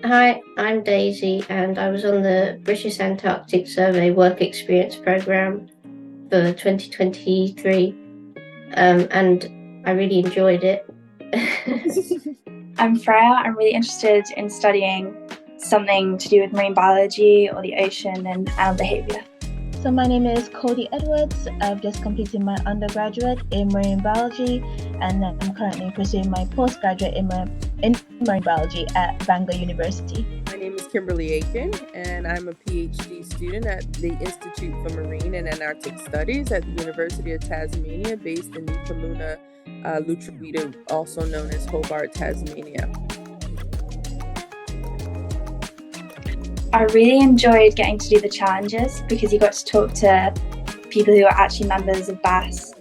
Hi, I'm Daisy, and I was on the British Antarctic Survey Work Experience Programme for 2023, and I really enjoyed it. I'm Freya. I'm really interested in studying something to do with marine biology or the ocean and animal behaviour. So my name is Cody Edwards. I've just completed my undergraduate in marine biology, and I'm currently pursuing my postgraduate in marine biology at Bangor University. My name is Kimberly Aiken, and I'm a PhD student at the Institute for Marine and Antarctic Studies at the University of Tasmania, based in Nupaluna, Lutruwita, also known as Hobart, Tasmania. I really enjoyed getting to do the challenges because you got to talk to people who are actually members of BAS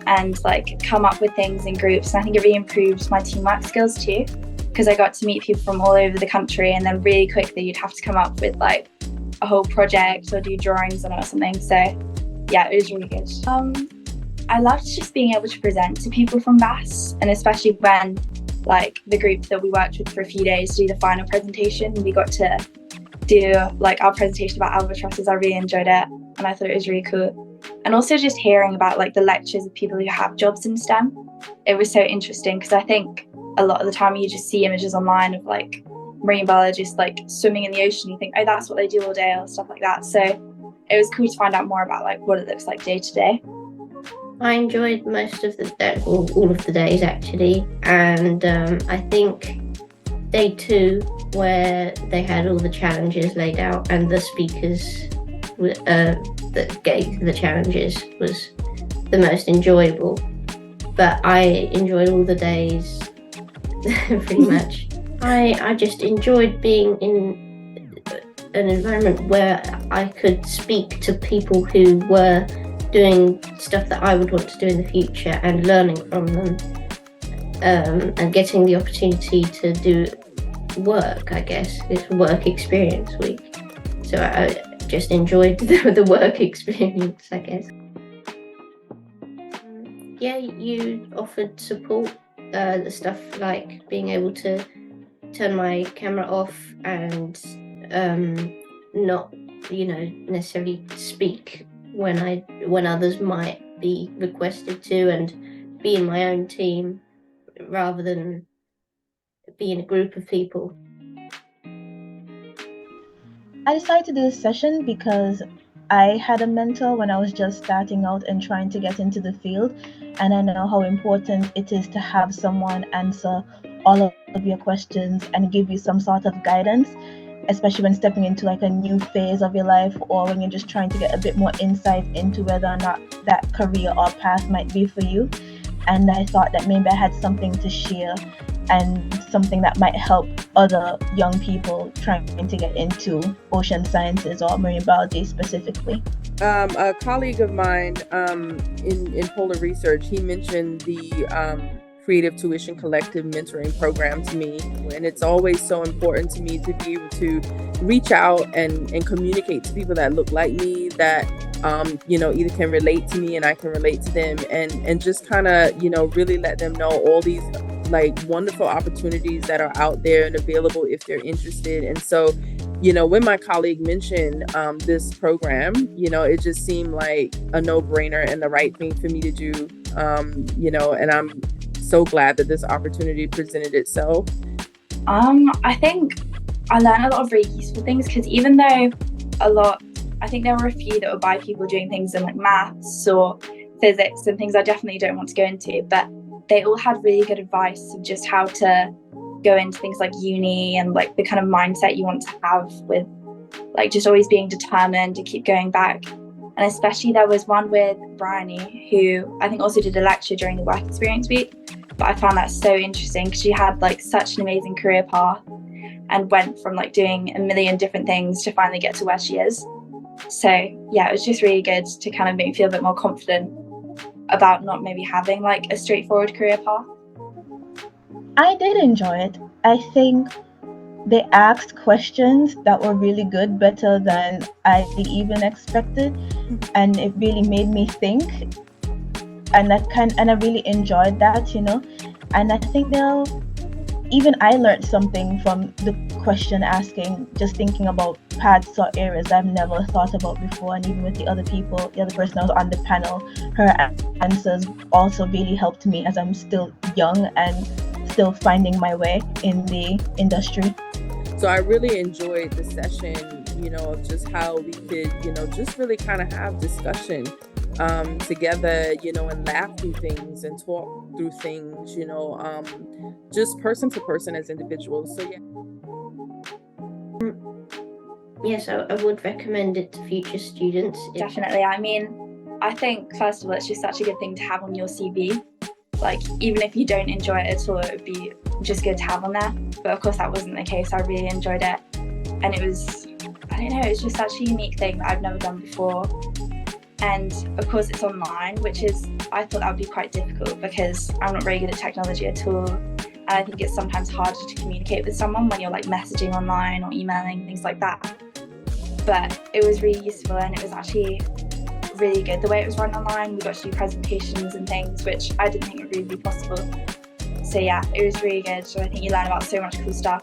and come up with things in groups. And I think it really improved my teamwork skills too, because I got to meet people from all over the country, and then really quickly you'd have to come up with a whole project or do drawings on it or something. So yeah, it was really good. I loved just being able to present to people from BAS, and especially when the group that we worked with for a few days to do the final presentation, we got to do our presentation about albatrosses. I really enjoyed it, and I thought it was really cool. And also just hearing about the lectures of people who have jobs in STEM, it was so interesting, because I think a lot of the time you just see images online of marine biologists swimming in the ocean. You think, oh, that's what they do all day, or stuff like that. So it was cool to find out more about what it looks like day to day. I enjoyed most of all of the days actually, and I think day 2, where they had all the challenges laid out and the speakers that gave the challenges, was the most enjoyable. But I enjoyed all the days pretty much. I just enjoyed being in an environment where I could speak to people who were doing stuff that I would want to do in the future, and learning from them, and getting the opportunity to do work. I guess it's work experience week, so I just enjoyed the work experience, I guess. Yeah, you offered support, the stuff like being able to turn my camera off and not necessarily speak when others might be requested to, and be in my own team rather than be in a group of people. I decided to do this session because I had a mentor when I was just starting out and trying to get into the field, and I know how important it is to have someone answer all of your questions and give you some sort of guidance, especially when stepping into a new phase of your life, or when you're just trying to get a bit more insight into whether or not that career or path might be for you. And I thought that maybe I had something to share, and something that might help other young people trying to get into ocean sciences or marine biology specifically. A colleague of mine in Polar Research, he mentioned the Creative Tuition Collective mentoring program to me, and it's always so important to me to be able to reach out and communicate to people that look like me, that either can relate to me and I can relate to them, and just kind of really let them know all these wonderful opportunities that are out there and available if they're interested. And so when my colleague mentioned this program, it just seemed like a no-brainer and the right thing for me to do, and I'm so glad that this opportunity presented itself. I think I learned a lot of really useful things, because even though I think there were a few that were by people doing things in maths or physics and things I definitely don't want to go into, but they all had really good advice of just how to go into things like uni, and the kind of mindset you want to have with just always being determined to keep going back. And especially there was one with Bryony, who I think also did a lecture during the work experience week, but I found that so interesting because she had such an amazing career path and went from doing a million different things to finally get to where she is. So yeah, it was just really good to kind of make me feel a bit more confident about not maybe having a straightforward career path. I did enjoy it. I think they asked questions that were really good, better than I even expected, and it really made me think, and I really enjoyed that, and I think even I learned something from the question asking, just thinking about paths or areas I've never thought about before. And even with the other person that was on the panel, her answers also really helped me as I'm still young and still finding my way in the industry. So I really enjoyed the session, of just how we could, just really kind of have discussion together, and laugh through things and talk through things, just person to person as individuals. So Yes, I would recommend it to future students. Definitely. I mean, I think first of all, it's just such a good thing to have on your CV. Like, even if you don't enjoy it at all, it would be just good to have on there. But of course that wasn't the case. I really enjoyed it. And it was, I don't know, it's just such a unique thing that I've never done before. And of course it's online, which is, I thought that would be quite difficult because I'm not very good at technology at all. And I think it's sometimes harder to communicate with someone when you're like messaging online or emailing, things like that. But it was really useful, and it was actually really good the way it was run online. We got to do presentations and things, which I didn't think would really be possible. So yeah, it was really good. So I think you learn about so much cool stuff.